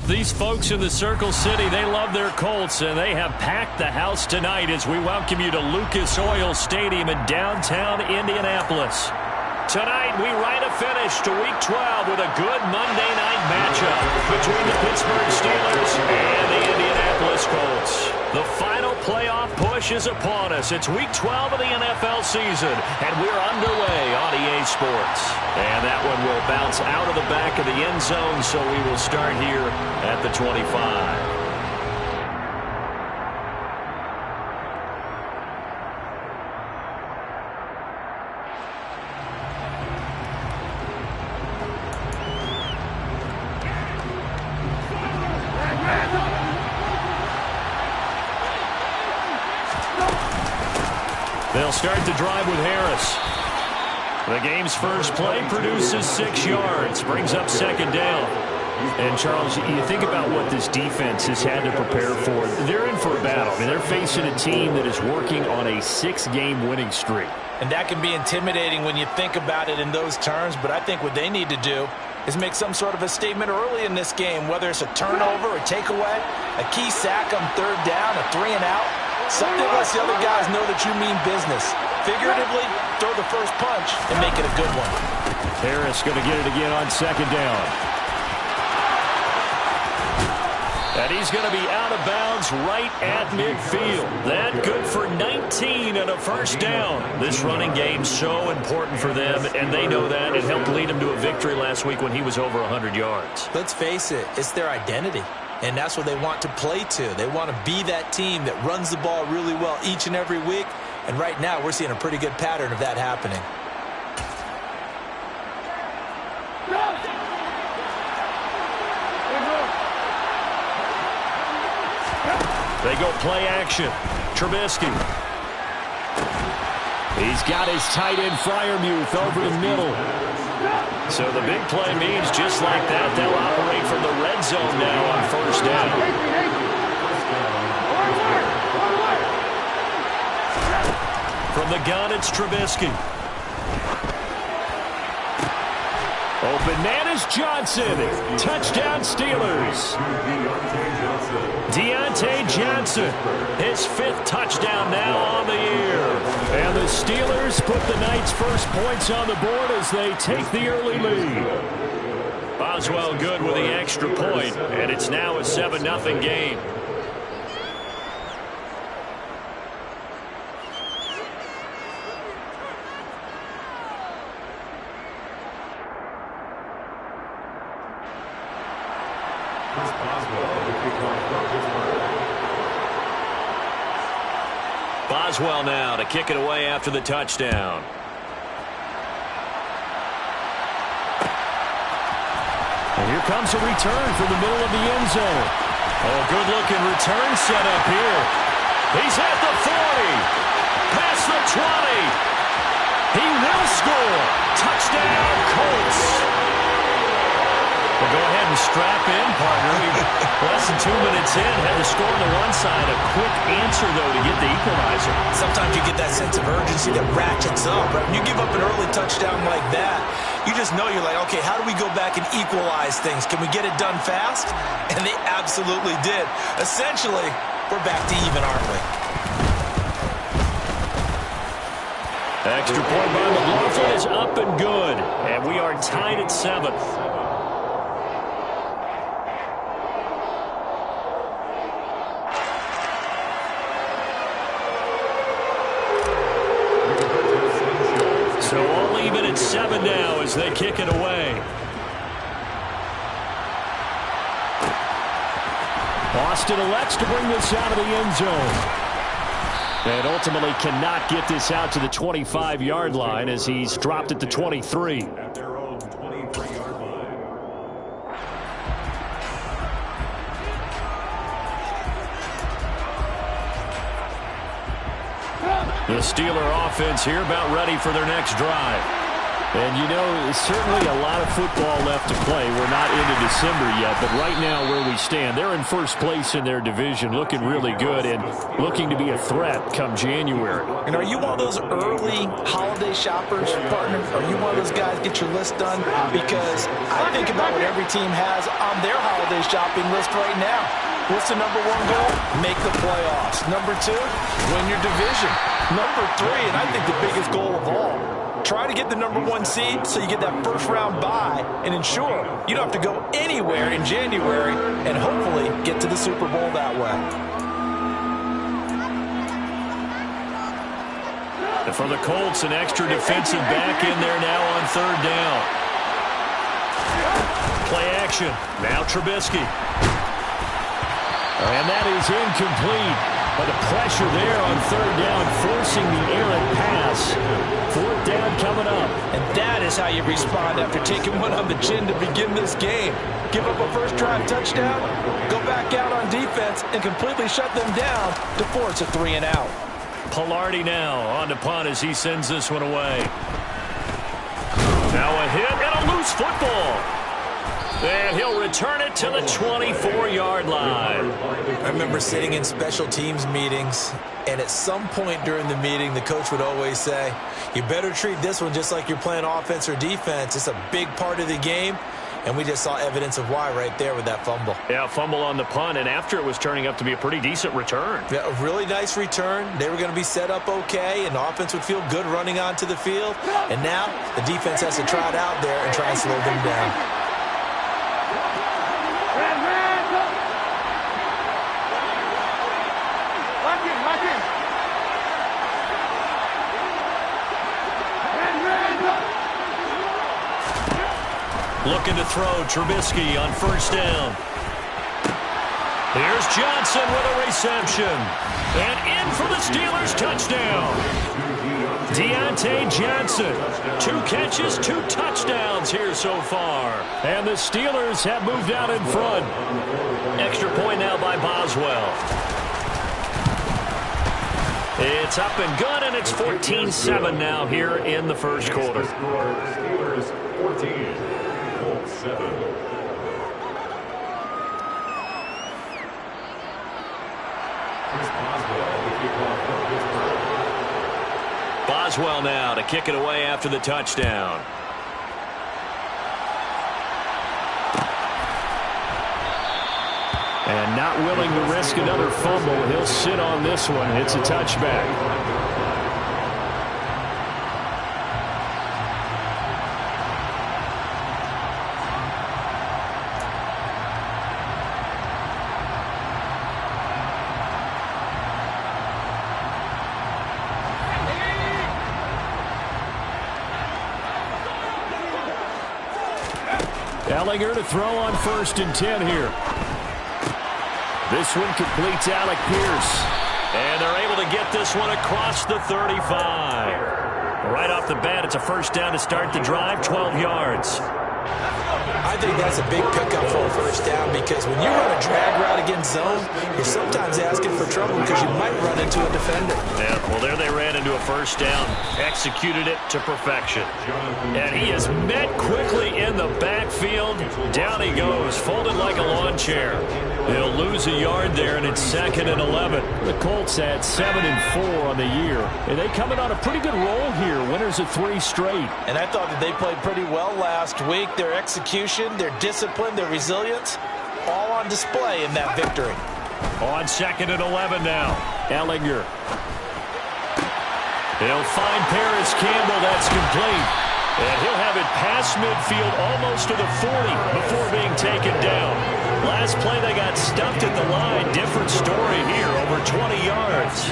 These folks in the Circle City, they love their Colts, and they have packed the house tonight as we welcome you to Lucas Oil Stadium in downtown Indianapolis. Tonight, we write a finish to Week 12 with a good Monday night matchup between the Pittsburgh Steelers and the Indianapolis Colts. The final playoff push is upon us. It's Week 12 of the NFL season, and we're underway on EA Sports. And that one will bounce out of the back of the end zone, so we will start here at the 25. They'll start the drive with Harris. The game's first play produces 6 yards, brings up second down. And, Charles, you think about what this defense has had to prepare for. They're in for a battle. I mean, they're facing a team that is working on a 6-game winning streak. And that can be intimidating when you think about it in those terms, but I think what they need to do is make some sort of a statement early in this game, whether it's a turnover, a takeaway, a key sack on third down, a 3-and-out. Something lets the other guys know that you mean business. Figuratively, throw the first punch and make it a good one. Harris going to get it again on second down. And he's going to be out of bounds right at midfield. That good for 19 and a first down. This running game's so important for them, and they know that. It helped lead them to a victory last week when he was over 100 yards. Let's face it, it's their identity. And that's what they want to play to. They want to be that team that runs the ball really well each and every week. And right now, we're seeing a pretty good pattern of that happening. They go play action. Trubisky. He's got his tight end Freiermuth over the middle. So the big play means just like that, they'll operate from the red zone now on first down. From the gun, it's Trubisky. Open man is Johnson. Touchdown Steelers. Deontay Johnson, his 5th touchdown now on the year. And the Steelers put the night's first points on the board as they take the early lead. Boswell good with the extra point, and it's now a 7-0 game. Boswell now to kick it away after the touchdown. And here comes a return from the middle of the end zone. Oh, good-looking return set up here. He's at the 40. Past the 20. He will score. Touchdown, Colts. Well, go ahead and strap in, partner. Less than 2 minutes in, had to score on the one side. A quick answer, though, to get the equalizer. Sometimes you get that sense of urgency that ratchets up, right? When you give up an early touchdown like that, you just know you're like, okay, how do we go back and equalize things? Can we get it done fast? And they absolutely did. Essentially, we're back to even, aren't we? Extra point by McLaughlin is up and good. And we are tied at 7th. So all even at 7 now as they kick it away. Austin elects to bring this out of the end zone. And ultimately cannot get this out to the 25-yard line as he's dropped at the 23. At their own 23-yard line. The Steeler offense here about ready for their next drive. And, you know, certainly a lot of football left to play. We're not into December yet, but right now where we stand, they're in first place in their division, looking really good and looking to be a threat come January. And are you one of those early holiday shoppers, partner? Are you one of those guys get your list done? Because I think about what every team has on their holiday shopping list right now. What's the number one goal? Make the playoffs. Number two, win your division. Number three, and I think the biggest goal of all, try to get the number one seed so you get that first round bye and ensure you don't have to go anywhere in January and hopefully get to the Super Bowl that way. And for the Colts, an extra defensive back in there now on third down. Play action. Now Trubisky. And that is incomplete. But the pressure there on third down, forcing the errant pass. Fourth down coming up. And that is how you respond after taking one on the chin to begin this game. Give up a first drive touchdown, go back out on defense, and completely shut them down to force a 3-and-out. Palardy now on to punt as he sends this one away. Now a hit and a loose football. And he'll return it to the 24-yard line. I remember sitting in special teams meetings, and at some point during the meeting, the coach would always say, you better treat this one just like you're playing offense or defense. It's a big part of the game, and we just saw evidence of why right there with that fumble. Yeah, fumble on the punt, and after it was turning up to be a pretty decent return. Yeah, a really nice return. They were going to be set up okay, and the offense would feel good running onto the field. And now the defense has to try it out there and try and slow them down. Looking to throw, Trubisky on first down. Here's Johnson with a reception. And in for the Steelers touchdown. Deontay Johnson. 2 catches, 2 touchdowns here so far. And the Steelers have moved out in front. Extra point now by Boswell. It's up and good, and it's 14-7 now here in the first quarter. Steelers 14. 7. Boswell now to kick it away after the touchdown. And not willing to risk another fumble. He'll sit on this one. It's a touchback. Ellinger to throw on 1st and 10 here. This one completes Alec Pierce. And they're able to get this one across the 35. Right off the bat, it's a first down to start the drive, 12 yards. I think that's a big pickup for a first down because when you run a drag route against zone, you're sometimes asking for trouble because you might run into a defender. Yeah, well, there they ran into a first down, executed it to perfection. And he is met quickly in the backfield. Down he goes, folded like a lawn chair. He'll lose a yard there, and it's 2nd and 11. The Colts had 7-4 on the year, and they come in on a pretty good roll here. Winners of 3 straight. And I thought that they played pretty well last week. Their execution, their discipline, their resilience, all on display in that victory. On 2nd and 11 now. Ellinger. He'll find Paris Campbell. That's complete. And he'll have it past midfield almost to the 40 before being taken down. Last play they got stuffed at the line. Different story here, over 20 yards.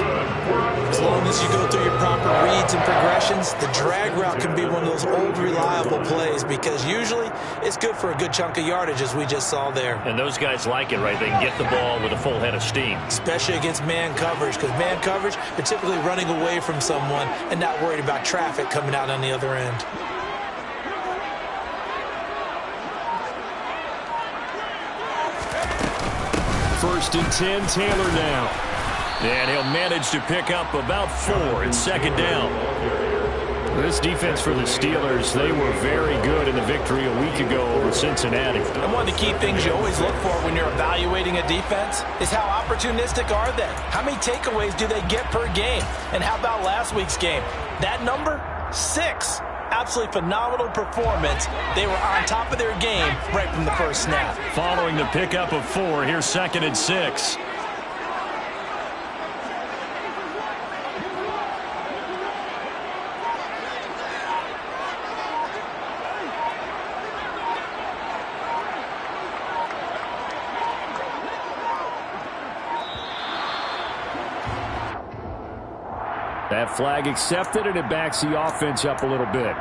As long as you go through your proper reads and progressions, the drag route can be one of those old reliable plays because usually it's good for a good chunk of yardage as we just saw there. And those guys like it, right? They can get the ball with a full head of steam. Especially against man coverage because man coverage, they're typically running away from someone and not worried about traffic coming out on the other end. First and 10, Taylor now. And he'll manage to pick up about 4. It's 2nd down. This defense for the Steelers, they were very good in the victory a week ago over Cincinnati. And one of the key things you always look for when you're evaluating a defense is how opportunistic are they? How many takeaways do they get per game? And how about last week's game? That number? 6. Absolutely phenomenal performance. They were on top of their game right from the first snap. Following the pickup of 4, here's 2nd and 6. That flag accepted, and it backs the offense up a little bit.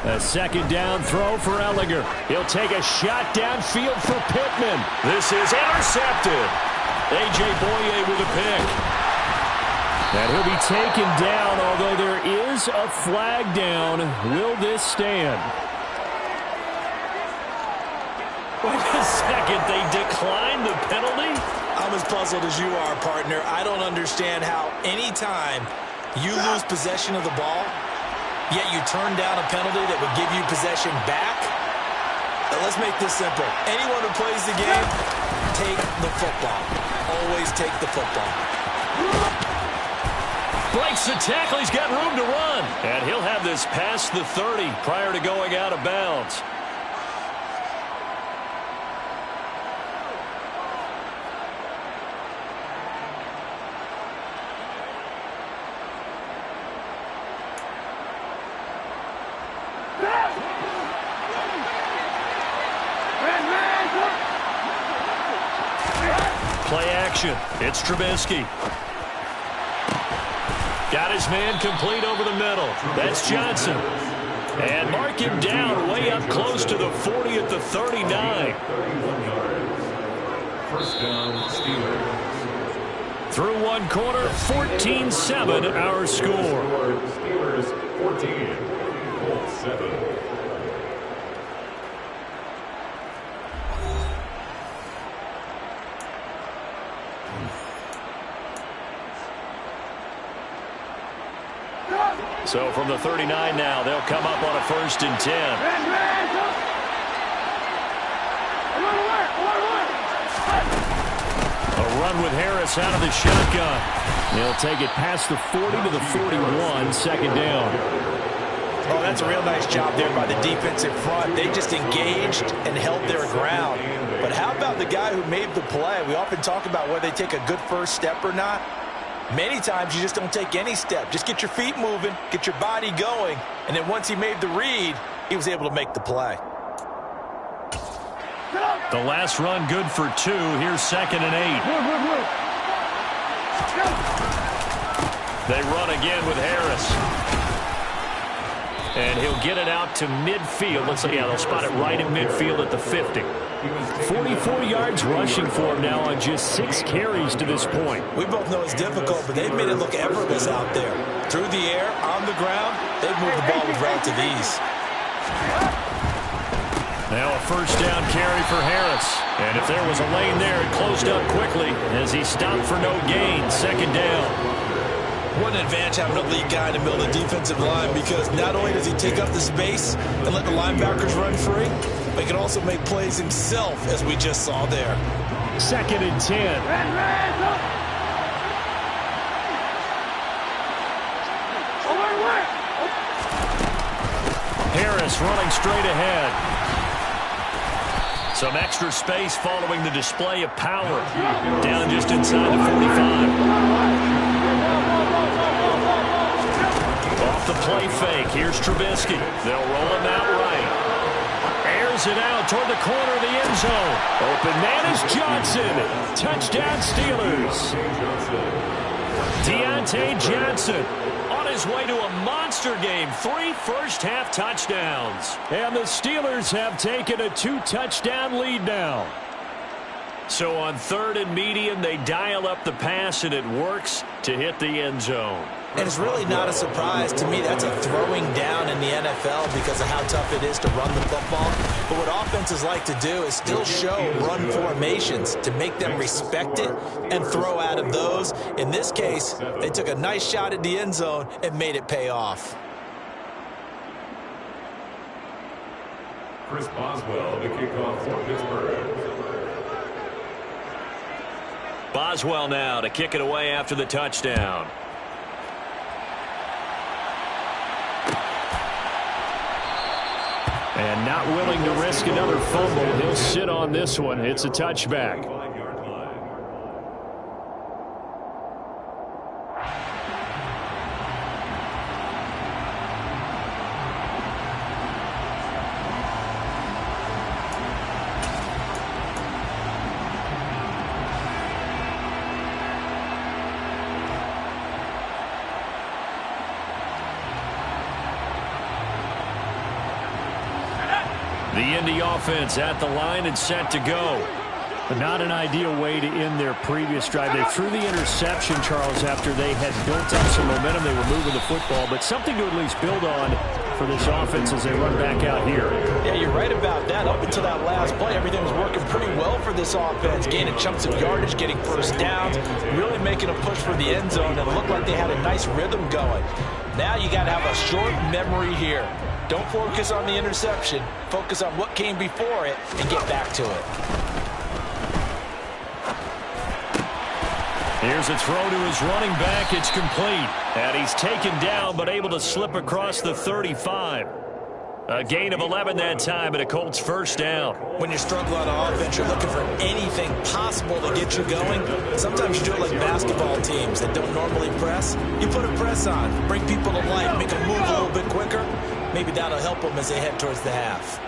A 2nd down throw for Ehlinger. He'll take a shot downfield for Pittman. This is intercepted. A.J. Boye with a pick. And he'll be taken down, although there is a flag down. Will this stand? Wait a second. They declined the penalty? I'm as puzzled as you are, partner. I don't understand how anytime you lose possession of the ball, yet you turn down a penalty that would give you possession back. Now let's make this simple. Anyone who plays the game, take the football. Always take the football. Breaks the tackle. He's got room to run. And he'll have this past the 30 prior to going out of bounds. Play action. It's Trubisky. Got his man complete over the middle. That's Johnson. And mark him down way up close to the 40 at the 39. First down, Steelers. Through one quarter, 14-7 our score. Steelers 14, Colts 7. So from the 39 now, they'll come up on a 1st and 10. A run with Harris out of the shotgun. They'll take it past the 40 to the 41, 2nd down. Oh, that's a real nice job there by the defensive front. They just engaged and held their ground. But how about the guy who made the play? We often talk about whether they take a good first step or not. Many times you just don't take any step. Just get your feet moving, get your body going, and then once he made the read, he was able to make the play. The last run good for 2. Here's 2nd and 8. They run again with Harris. And he'll get it out to midfield. Let's see, yeah, they'll spot it right in midfield at the 50. 44 yards rushing for him now on just 6 carries to this point. We both know it's difficult, but they've made it look effortless out there. Through the air, on the ground, they've moved the ball with relative ease. Now a 1st down carry for Harris. And if there was a lane there, it closed up quickly as he stopped for no gain. 2nd down. What an advantage having a lead guy in the middle of the defensive line, because not only does he take up the space and let the linebackers run free, but he can also make plays himself, as we just saw there. 2nd and 10. Harris running straight ahead. Some extra space following the display of power. Down just inside the 45. Off the play fake. Here's Trubisky. They'll roll him out right. Airs it out toward the corner of the end zone. Open man is Johnson. Touchdown Steelers. Deontay Johnson on his way to a monster game. 3 first-half touchdowns. And the Steelers have taken a 2-touchdown lead now. So on 3rd and medium, they dial up the pass, and it works to hit the end zone. And it's really not a surprise to me. That's a throwing down in the NFL because of how tough it is to run the football. But what offenses like to do is still show run formations to make them respect it and throw out of those. In this case, they took a nice shot at the end zone and made it pay off. Chris Boswell, the kickoff for Pittsburgh. Boswell now to kick it away after the touchdown. And not willing to risk another fumble. He'll sit on this one. It's a touchback. The Indy offense at the line and set to go. But not an ideal way to end their previous drive. They threw the interception, Charles, after they had built up some momentum. They were moving the football, but something to at least build on for this offense as they run back out here. Yeah, you're right about that. Up until that last play, everything was working pretty well for this offense. Gaining chunks of yardage, getting first downs, really making a push for the end zone, and it looked like they had a nice rhythm going. Now you got to have a short memory here. Don't focus on the interception. Focus on what came before it and get back to it. Here's a throw to his running back. It's complete. And he's taken down but able to slip across the 35. A gain of 11 that time and a Colts first down. When you struggle on offense, you're looking for anything possible to get you going. Sometimes you do it like basketball teams that don't normally press. You put a press on, bring people to life, make them move a little bit quicker. Maybe that'll help them as they head towards the half.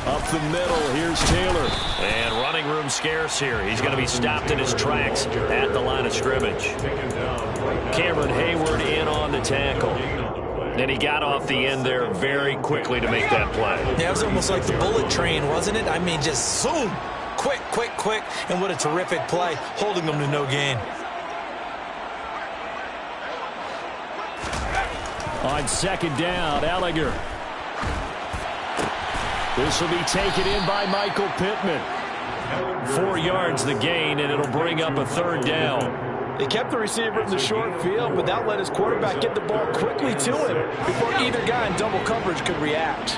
Up the middle, here's Taylor. And running room scarce here. He's going to be stopped in his tracks at the line of scrimmage. Cameron Hayward in on the tackle. And he got off the end there very quickly to make that play. Yeah, it was almost like the bullet train, wasn't it? I mean, just zoom. Quick, quick, quick. And what a terrific play, holding them to no gain. On second down, Ehlinger. This will be taken in by Michael Pittman. 4 yards the gain, and it'll bring up a third down. They kept the receiver in the short field, but that let his quarterback get the ball quickly to him before either guy in double coverage could react.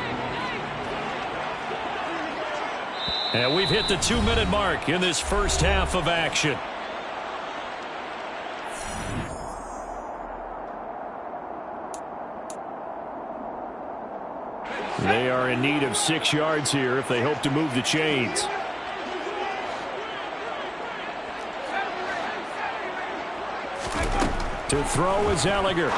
And we've hit the 2-minute mark in this first half of action. They are in need of 6 yards here if they hope to move the chains. To throw is Ehlinger.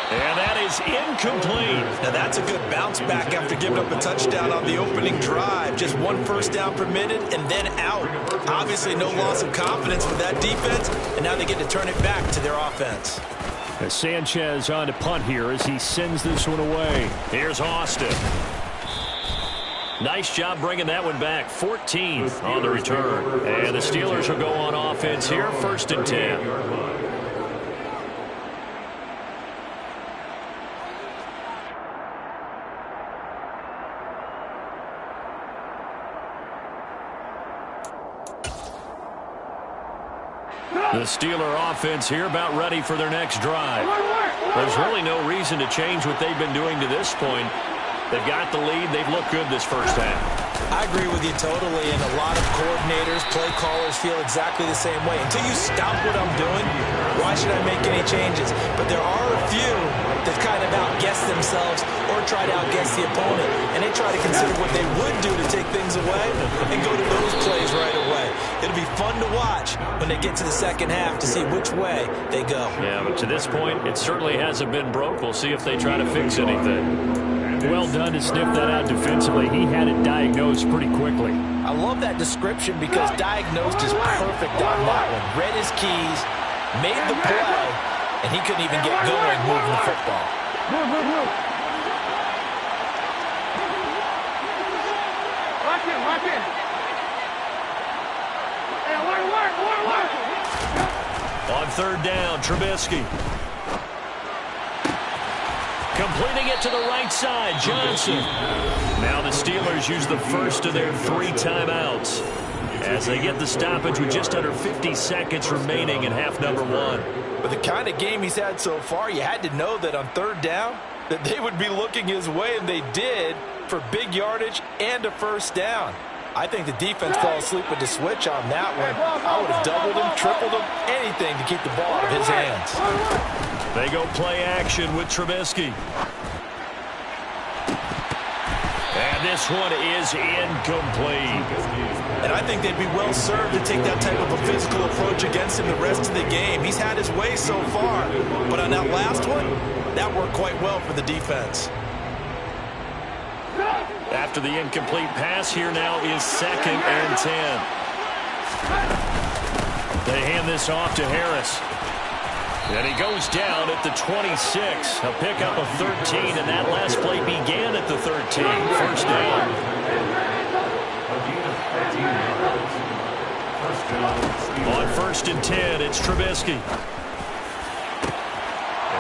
And that is incomplete. Now that's a good bounce back after giving up a touchdown on the opening drive. Just 1 first down permitted and then out. Obviously no loss of confidence with that defense, and now they get to turn it back to their offense. As Sanchez on to punt here as he sends this one away. Here's Austin. Nice job bringing that one back. 14th on the return. And the Steelers will go on offense here, 1st and 10. The Steeler offense here about ready for their next drive. There's really no reason to change what they've been doing to this point. They've got the lead. They've looked good this first half. I agree with you totally, and a lot of coordinators, play callers feel exactly the same way. Until you stop what I'm doing, why should I make any changes? But there are a few that kind of outguess themselves or try to outguess the opponent, and they try to consider what they would do to take things away and go to those plays right away. It'll be fun to watch when they get to the second half to see which way they go. Yeah, but to this point, it certainly hasn't been broke. We'll see if they try to fix anything. Well done to sniff that out defensively. He had it diagnosed pretty quickly. I love that description because diagnosed is perfect on that one. Read his keys, made the play, and he couldn't even get going moving the football. On third down, Trubisky. Completing it to the right side, Johnson. Now the Steelers use the first of their 3 timeouts as they get the stoppage with just under 50 seconds remaining in half number 1. But the kind of game he's had so far, you had to know that on third down that they would be looking his way, and they did, for big yardage and a first down. I think the defense fell asleep with the switch on that one. I would have doubled him, tripled him, anything to keep the ball out of his hands. They go play action with Trubisky. And this one is incomplete. And I think they'd be well served to take that type of a physical approach against him the rest of the game. He's had his way so far, but on that last one, that worked quite well for the defense. After the incomplete pass, here now is 2nd and 10. They hand this off to Harris. And he goes down at the 26. A pickup of 13, and that last play began at the 13. First down. On 1st and 10, it's Trubisky.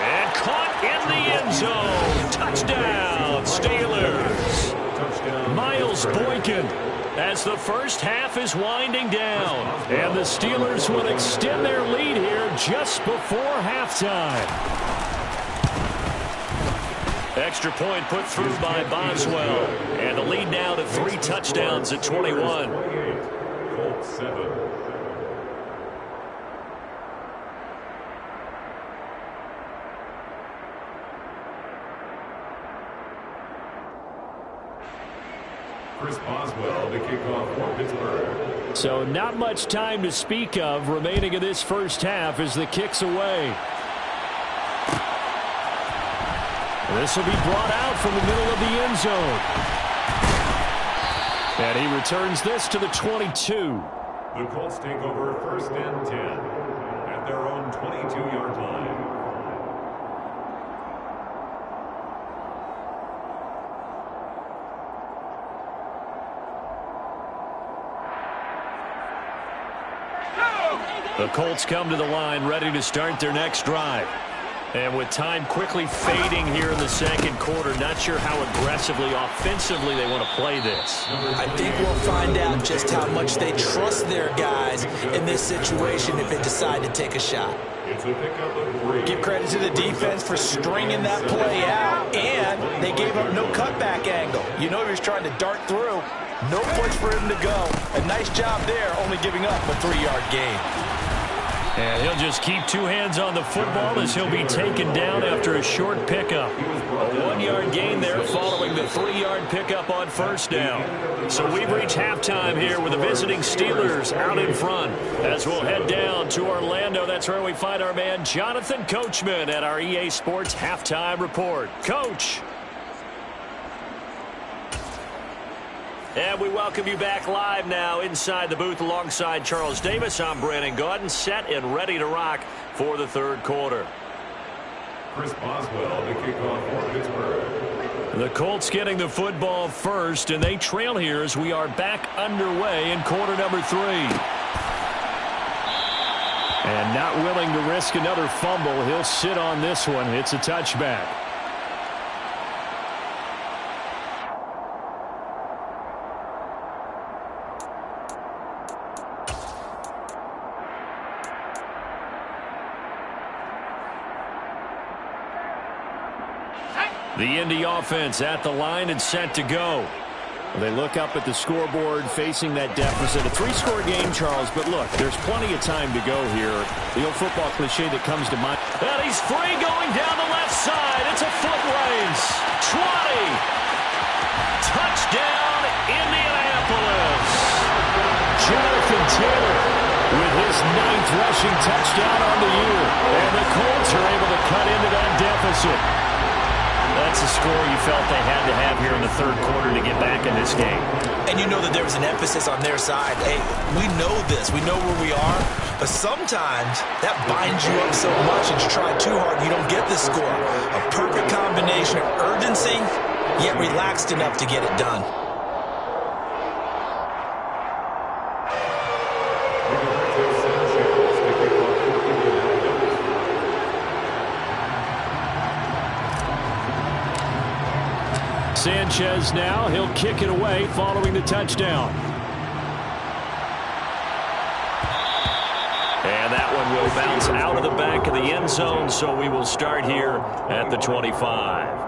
And caught in the end zone. Touchdown, Steelers. Miles Boykin, as the first half is winding down. And the Steelers will extend their lead here just before halftime. Extra point put through by Boswell. And the lead now to 3 touchdowns at 21. Colts 7. Chris Boswell, the kickoff for Pittsburgh. So not much time to speak of remaining in this first half as the kick's away. This will be brought out from the middle of the end zone. And he returns this to the 22. The Colts take over 1st and 10 at their own 22-yard line. The Colts come to the line ready to start their next drive. And with time quickly fading here in the second quarter, not sure how aggressively, offensively they want to play this. I think we'll find out just how much they trust their guys in this situation if they decide to take a shot. It's a pickup of 3. Give credit to the defense for stringing that play out, and they gave up no cutback angle. You know he was trying to dart through. No place for him to go. A nice job there, only giving up a 3-yard gain. And he'll just keep 2 hands on the football as he'll be taken down after a short pickup. A 1-yard gain there following the 3-yard pickup on first down. So we've reached halftime here with the visiting Steelers out in front. As we'll head down to Orlando, that's where we find our man Jonathan Coachman at our EA Sports Halftime Report. Coach. And we welcome you back live now inside the booth alongside Charles Davis. I'm Brandon Gaudin, set and ready to rock for the third quarter. Chris Boswell, the kickoff for Pittsburgh. The Colts getting the football first, and they trail here as we are back underway in quarter number 3. And not willing to risk another fumble, he'll sit on this one. It's a touchback. The Indy offense at the line and set to go. They look up at the scoreboard facing that deficit. A 3-score game, Charles, but look, there's plenty of time to go here. The old football cliche that comes to mind. And he's free going down the left side. It's a foot race. 20. Touchdown, Indianapolis. Jonathan Taylor with his 9th rushing touchdown on the year. And the Colts are able to cut into that deficit. That's a score you felt they had to have here in the third quarter to get back in this game. And you know that there was an emphasis on their side. Hey, we know this. We know where we are. But sometimes that binds you up so much and you try too hard, you don't get the score. A perfect combination of urgency, yet relaxed enough to get it done. Sanchez now. He'll kick it away following the touchdown. And that one will bounce out of the back of the end zone, so we will start here at the 25.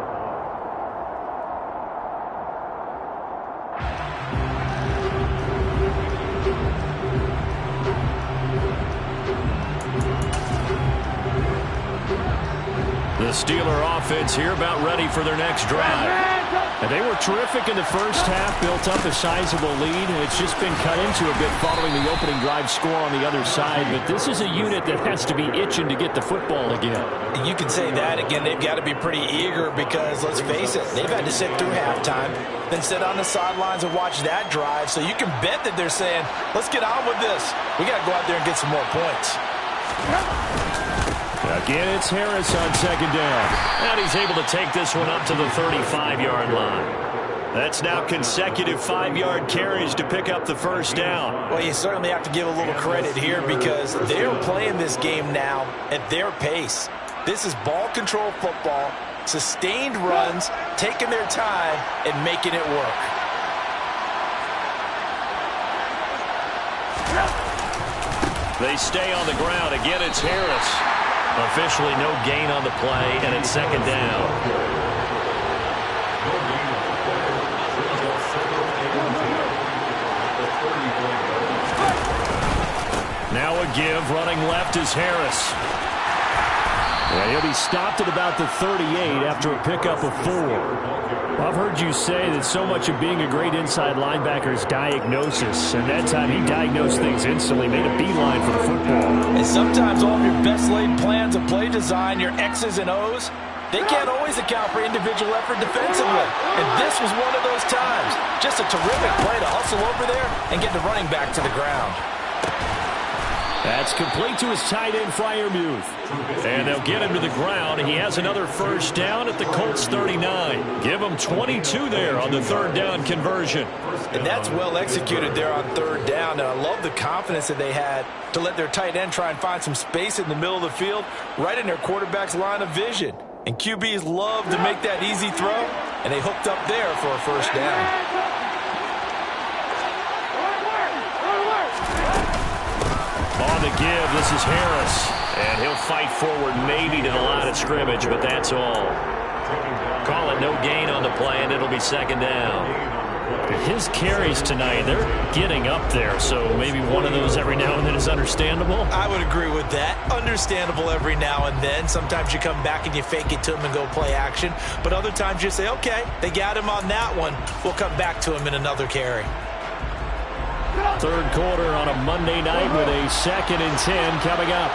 The Steeler offense here about ready for their next drive. And they were terrific in the first half, built up a sizable lead, and it's just been cut into a bit following the opening drive score on the other side. But this is a unit that has to be itching to get the football again. You can say that again. They've got to be pretty eager because, let's face it, they've had to sit through halftime, then sit on the sidelines and watch that drive. So you can bet that they're saying, let's get on with this. We got to go out there and get some more points. Again, it's Harris on second down. And he's able to take this one up to the 35-yard line. That's now consecutive 5-yard carries to pick up the first down. Well, you certainly have to give a little credit here because they're playing this game now at their pace. This is ball control football, sustained runs, taking their time, and making it work. They stay on the ground. Again, it's Harris. Officially no gain on the play, and it's second down. Now a give. Running left is Harris. And he'll be stopped at about the 38 after a pickup of 4. I've heard you say that so much of being a great inside linebacker is diagnosis, and that time he diagnosed things instantly, made a beeline for the football. And sometimes all of your best laid plans of play design, your X's and O's, they can't always account for individual effort defensively. And this was one of those times. Just a terrific play to hustle over there and get the running back to the ground. That's complete to his tight end, Freiermuth. And they'll get him to the ground. He has another first down at the Colts 39. Give him 22 there on the third down conversion. And that's well executed there on third down. And I love the confidence that they had to let their tight end try and find some space in the middle of the field, right in their quarterback's line of vision. And QBs love to make that easy throw, and they hooked up there for a first down. On the give, this is Harris. And he'll fight forward maybe to the line of scrimmage, but that's all. Call it no gain on the play, and it'll be second down. His carries tonight, they're getting up there, so maybe one of those every now and then is understandable. I would agree with that. Understandable every now and then. Sometimes you come back and you fake it to him and go play action. But other times you say, okay, they got him on that one. We'll come back to him in another carry. Third quarter on a Monday night with a 2nd and 10 coming up.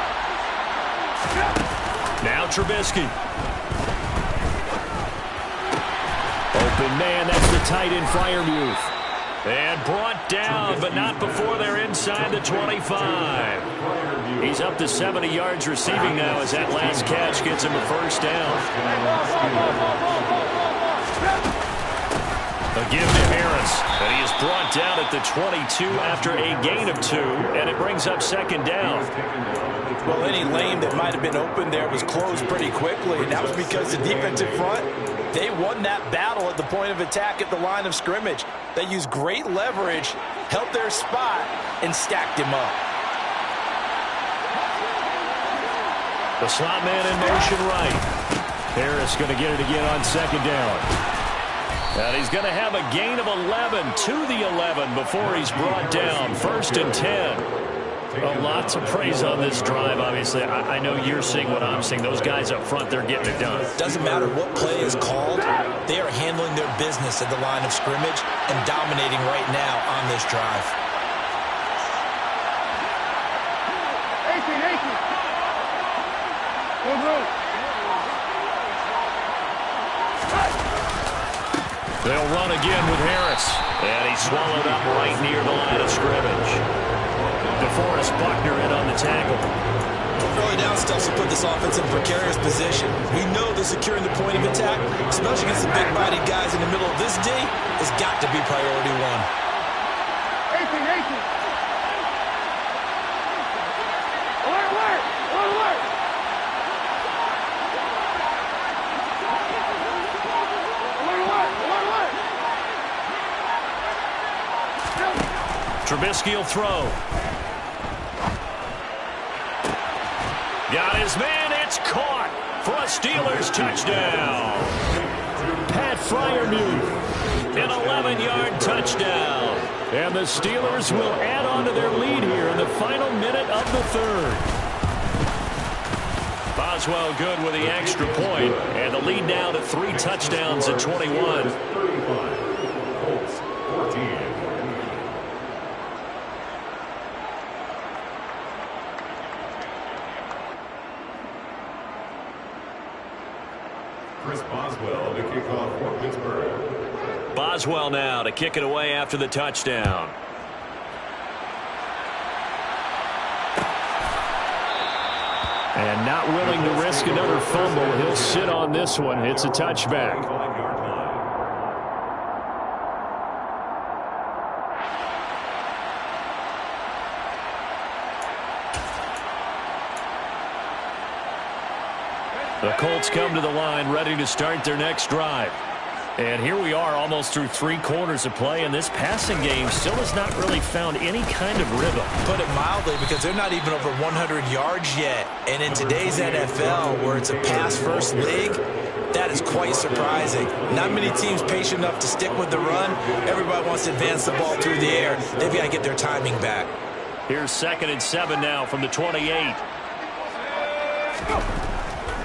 Now Trubisky. Open man, that's the tight end, Freiermuth. And brought down, but not before they're inside the 25. He's up to 70 yards receiving now as that last catch gets him a first down. A give to Harris, and he is brought down at the 22 after a gain of 2, and it brings up second down. Well, any lane that might have been open there was closed pretty quickly, and that was because the defensive front, they won that battle at the point of attack at the line of scrimmage. They used great leverage, held their spot, and stacked him up. The slot man in motion right. Harris going to get it again on second down. And he's going to have a gain of 11 to the 11 before he's brought down. 1st and 10. A lot to praise on this drive, obviously. I know you're seeing what I'm seeing. Those guys up front, they're getting it done. Doesn't matter what play is called. They are handling their business at the line of scrimmage and dominating right now on this drive. They'll run again with Harris. And he's swallowed up right near the line of scrimmage. DeForest Buckner in on the tackle. Early down steps will put this offense in a precarious position. We know that securing the point of attack, especially against the big-bodied guys in the middle of this D, has got to be priority one. Trubisky will throw. Got his man. It's caught for a Steelers touchdown. Pat Freiermuth. An 11-yard touchdown. And the Steelers will add on to their lead here in the final minute of the third. Boswell good with the extra point, and the lead now to 3 touchdowns at 21. 35. Colts 14. Chris Boswell to kick off for Pittsburgh. Boswell now to kick it away after the touchdown. And not willing to risk another fumble. He'll sit on this one. It's a touchback. The Colts come to the line ready to start their next drive. And here we are almost through 3 quarters of play, and this passing game still has not really found any kind of rhythm. Put it mildly, because they're not even over 100 yards yet. And in today's NFL, where it's a pass-first league, that is quite surprising. Not many teams patient enough to stick with the run. Everybody wants to advance the ball through the air. They've got to get their timing back. Here's 2nd and 7 now from the 28.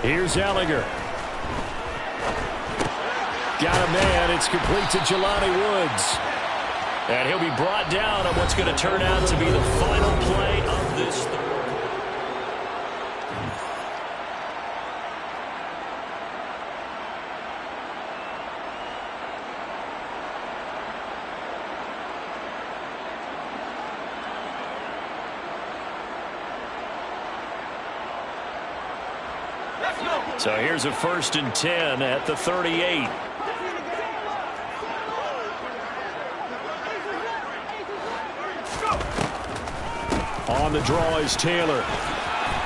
Here's Ehlinger. Got a man. It's complete to Jelani Woods. And he'll be brought down on what's going to turn out to be the final play of this. So here's a 1st and 10 at the 38. On the draw is Taylor.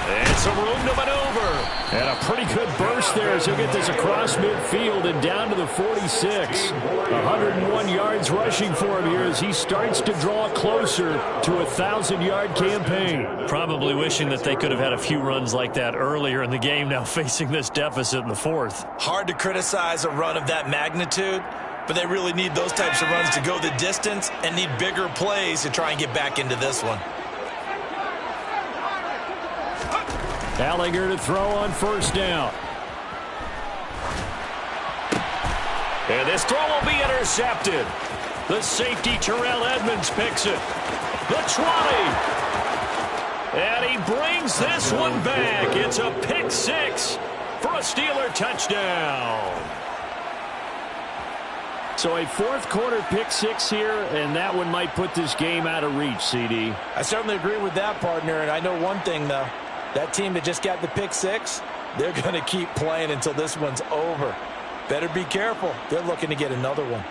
And some room to maneuver. And a pretty good burst there as he'll get this across midfield and down to the 46. 101 yards rushing for him here as he starts to draw closer to a 1,000-yard campaign. Probably wishing that they could have had a few runs like that earlier in the game, now facing this deficit in the 4th. Hard to criticize a run of that magnitude, but they really need those types of runs to go the distance and need bigger plays to try and get back into this one. Ehlinger to throw on 1st down. And this throw will be intercepted. The safety Terrell Edmunds picks it. The 20. And he brings this one back. It's a pick 6 for a Steeler touchdown. So a 4th quarter pick 6 here, and that one might put this game out of reach, CD. I certainly agree with that, partner, and I know one thing, though. That team that just got the pick 6, they're going to keep playing until this one's over. Better be careful. They're looking to get another one.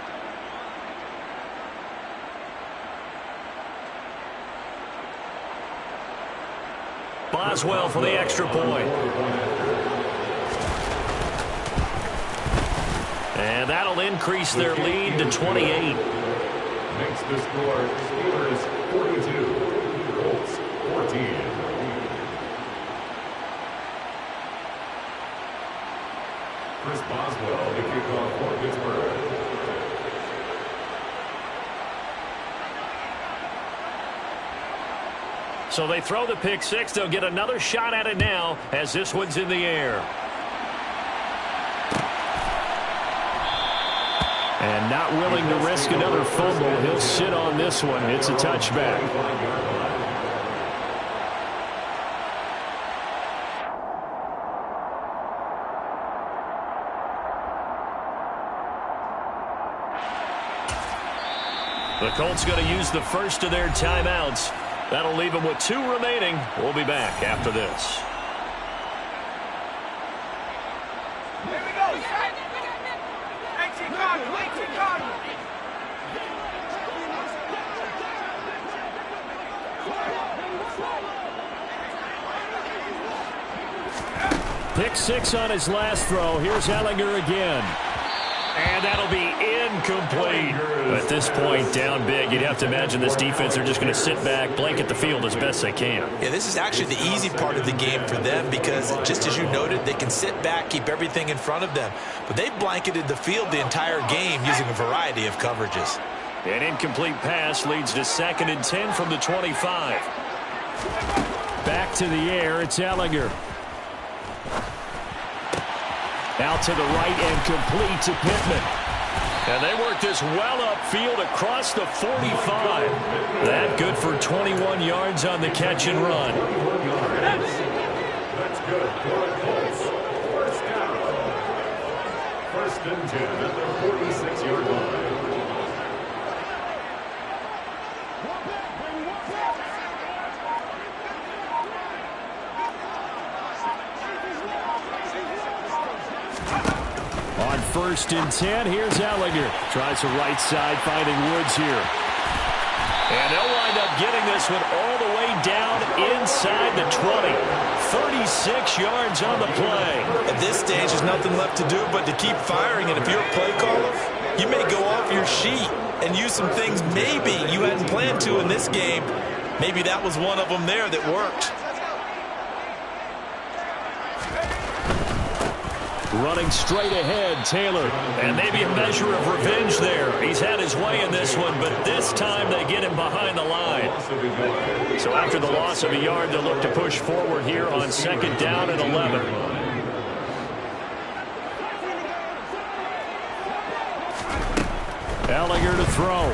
Boswell for the extra point. And that'll increase their lead to 28. Makes the score Steelers 42, Colts 14. Chris Boswell to kick off for Pittsburgh. So they throw the pick 6. They'll get another shot at it now as this one's in the air. And not willing to risk another fumble. He'll sit on this one. It's a touchback. The Colts going to use the first of their timeouts. That'll leave them with 2 remaining. We'll be back after this. Here we go. 18 Cardinals. 18 Cardinals. Pick 6 on his last throw. Here's Ehlinger again. And that'll be incomplete. At this point, down big, you'd have to imagine this defense are just going to sit back, blanket the field as best they can. Yeah, this is actually the easy part of the game for them because, just as you noted, they can sit back, keep everything in front of them. But they've blanketed the field the entire game using a variety of coverages. An incomplete pass leads to 2nd and 10 from the 25. Back to the air, it's Ehlinger. Out to the right and complete to Pittman. And they work this well upfield across the 45. That good for 21 yards on the catch and run. That's good for the Colts. First down. 1st and 10 at the 46-yard line. On 1st and 10, here's Ehlinger. Tries the right side, finding Woods here. And they'll wind up getting this one all the way down inside the 20. 36 yards on the play. At this stage, there's nothing left to do but to keep firing. And if you're a play caller, you may go off your sheet and use some things maybe you hadn't planned to in this game. Maybe that was one of them there that worked. Running straight ahead, Taylor. And maybe a measure of revenge there. He's had his way in this one, but this time they get him behind the line. So after the loss of a yard, they'll look to push forward here on 2nd down and 11. Ehlinger to throw.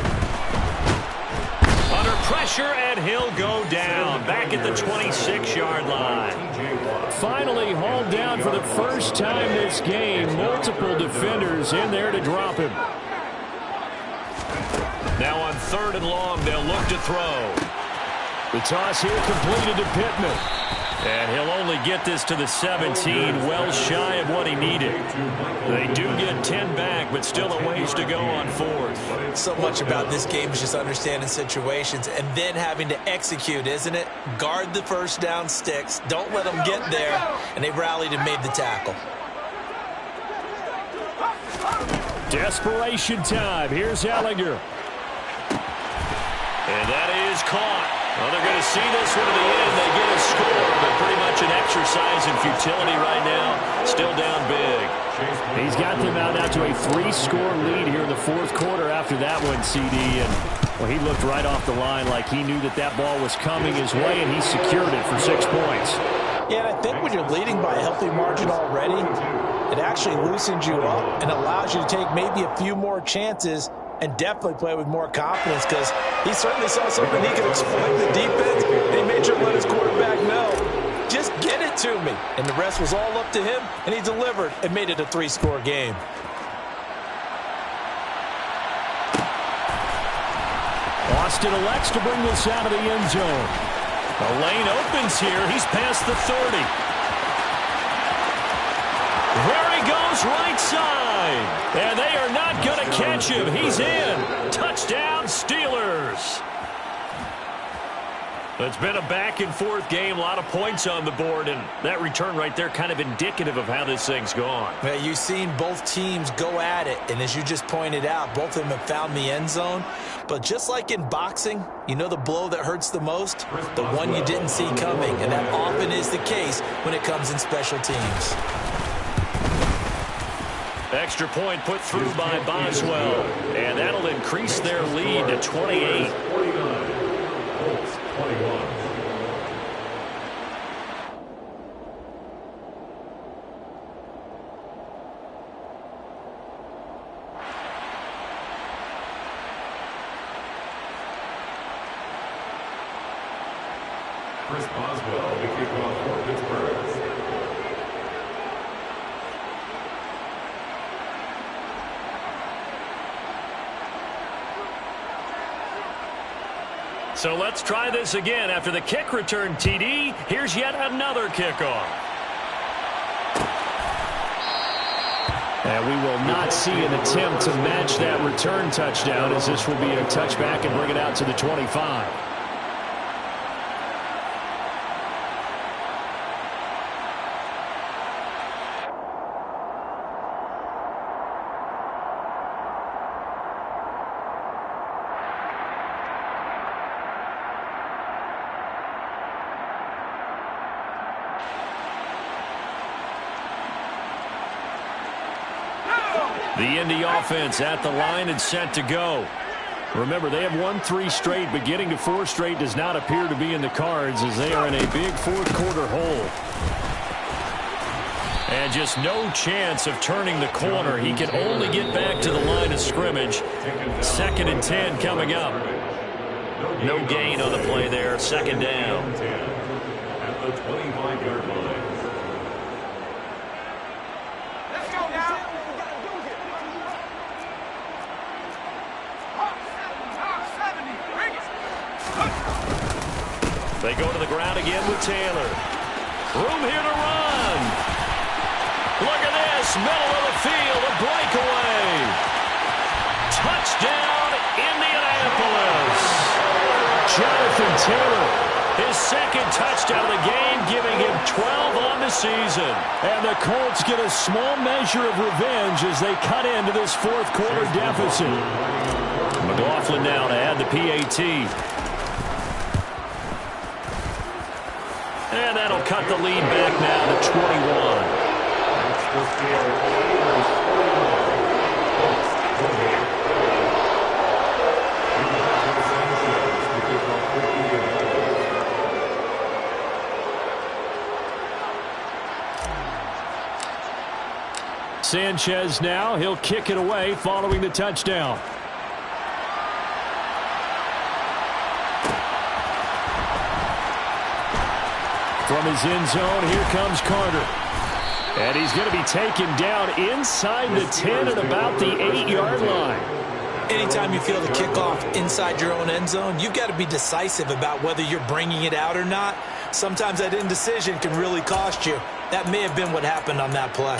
Under pressure, and he'll go down. Back at the 26-yard line. Finally hauled down for the first time this game. Multiple defenders in there to drop him. Now on 3rd and long, they'll look to throw. The toss here completed to Pittman. And he'll only get this to the 17, well shy of what he needed. They do get 10 back, but still a ways to go on 4th. So much about this game is just understanding situations and then having to execute, isn't it? Guard the first down sticks. Don't let them get there. And they rallied and made the tackle. Desperation time. Here's Ehlinger. And that is caught. Well, they're going to see this one to the end. They get a score, but pretty much an exercise in futility right now. Still down big. He's got them out now to a 3-score lead here in the 4th quarter after that one, CD. And well, he looked right off the line like he knew that that ball was coming his way, and he secured it for 6 points. Yeah, and I think when you're leading by a healthy margin already, it actually loosens you up and allows you to take maybe a few more chances and definitely play with more confidence because he certainly saw something he could exploit the defense. And he made sure to let his quarterback know, just get it to me. And the rest was all up to him, and he delivered and made it a 3-score game. Austin elects to bring this out of the end zone. The lane opens here. He's past the 30. There he goes, right side. And they are not going to catch him. He's in. Touchdown, Steelers. It's been a back-and-forth game, a lot of points on the board, and that return right there kind of indicative of how this thing's gone. Well, you've seen both teams go at it, and as you just pointed out, both of them have found the end zone. But just like in boxing, you know the blow that hurts the most? The one you didn't see coming, and that often is the case when it comes in special teams. Extra point put through by Boswell, and that'll increase their lead to 28. 21. Chris Boswell, the kickoff for Pittsburgh. So let's try this again. After the kick return, TD, here's yet another kickoff. And we will not see an attempt to match that return touchdown, as this will be a touchback and bring it out to the 25. The Indy offense at the line and set to go. Remember, they have won 3 straight, but getting to 4 straight does not appear to be in the cards as they are in a big fourth-quarter hole. And just no chance of turning the corner. He can only get back to the line of scrimmage. 2nd and 10 coming up. No gain on the play there. 2nd down. At the 25-yard line. Let's go now. Top 70. Bring it. They go to the ground again with Taylor. Room here to run. Look at this. Middle of the field. A breakaway. Touchdown, Indianapolis. Jonathan Taylor, his 2nd touchdown of the game, giving him 12 on the season. And the Colts get a small measure of revenge as they cut into this fourth-quarter deficit. McLaughlin now to add the PAT. And that'll cut the lead back now to 21. Sanchez now. He'll kick it away following the touchdown. From his end zone, here comes Carter. And he's going to be taken down inside the 10 at about the 8-yard line. Anytime you feel the kickoff inside your own end zone, you've got to be decisive about whether you're bringing it out or not. Sometimes that indecision can really cost you. That may have been what happened on that play.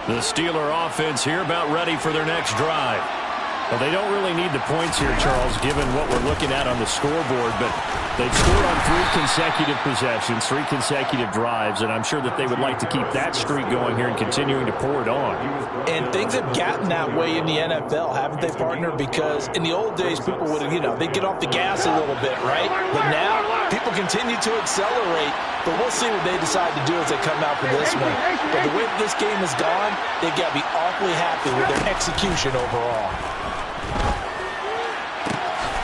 The Steeler offense here about ready for their next drive. Well, they don't really need the points here, Charles, given what we're looking at on the scoreboard, but they've scored on 3 consecutive possessions, 3 consecutive drives, and I'm sure that they would like to keep that streak going here and continuing to pour it on. And things have gotten that way in the NFL, haven't they, partner? Because in the old days, people would, they'd get off the gas a little bit, right? But now, people continue to accelerate, but we'll see what they decide to do as they come out for this one. But the way that this game has gone, they've got to be awfully happy with their execution overall.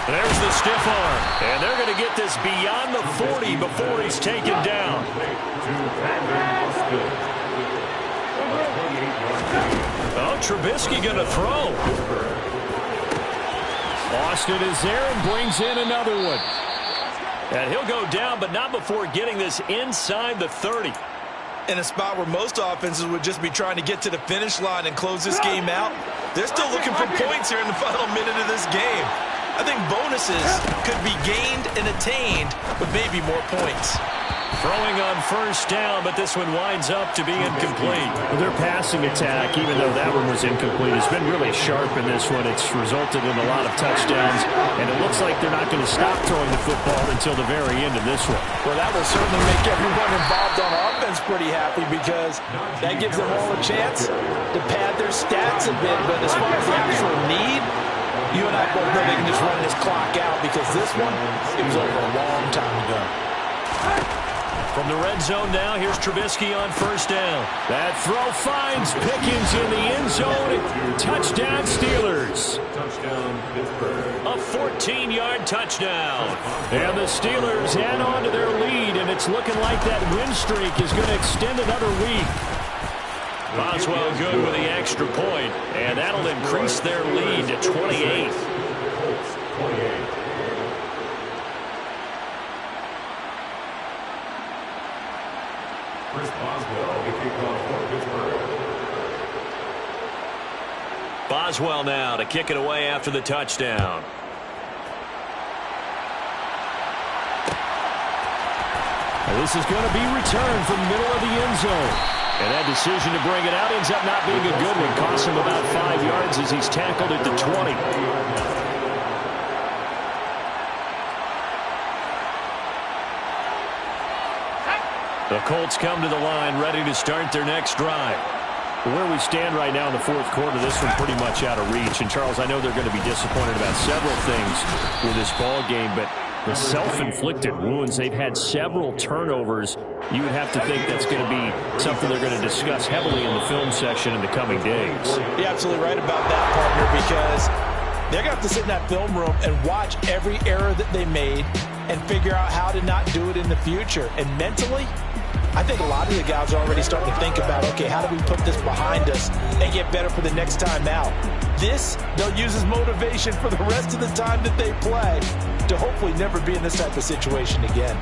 There's the stiff arm, and they're going to get this beyond the 40 before he's taken down. Oh, Trubisky going to throw. Austin is there and brings in another one. And he'll go down, but not before getting this inside the 30. In a spot where most offenses would just be trying to get to the finish line and close this game out, they're still looking for points here in the final minute of this game. I think bonuses could be gained and attained with maybe more points. Throwing on 1st down, but this one winds up to be incomplete. Well, their passing attack, even though that one was incomplete, has been really sharp in this one. It's resulted in a lot of touchdowns, and it looks like they're not going to stop throwing the football until the very end of this one. Well, that will certainly make everyone involved on offense pretty happy because that gives them all a chance to pad their stats a bit. But as far as the actual need, you and I both know they can just run this clock out because this one, it was over a long time ago. From the red zone now, here's Trubisky on 1st down. That throw finds Pickens in the end zone. Touchdown, Steelers. Touchdown, Pittsburgh. A 14-yard touchdown. And the Steelers add on to their lead, and it's looking like that win streak is going to extend another week. Boswell good with the extra point, and that'll increase their lead to 28. Chris Boswell, the kickoff for Pittsburgh. Boswell now to kick it away after the touchdown. And this is going to be returned from the middle of the end zone. And that decision to bring it out ends up not being a good one. Costs him about 5 yards as he's tackled at the 20. The Colts come to the line ready to start their next drive. Where we stand right now in the fourth quarter, this one pretty much out of reach. And, Charles, I know they're going to be disappointed about several things with this ball game, but the self-inflicted wounds. They've had several turnovers. You would have to think that's going to be something they're going to discuss heavily in the film section in the coming days. You're absolutely right about that, partner, because they're going to have to sit in that film room and watch every error that they made and figure out how to not do it in the future. And mentally, I think a lot of the guys are already starting to think about, okay, how do we put this behind us and get better for the next time out? This, they'll use as motivation for the rest of the time that they play to hopefully never be in this type of situation again.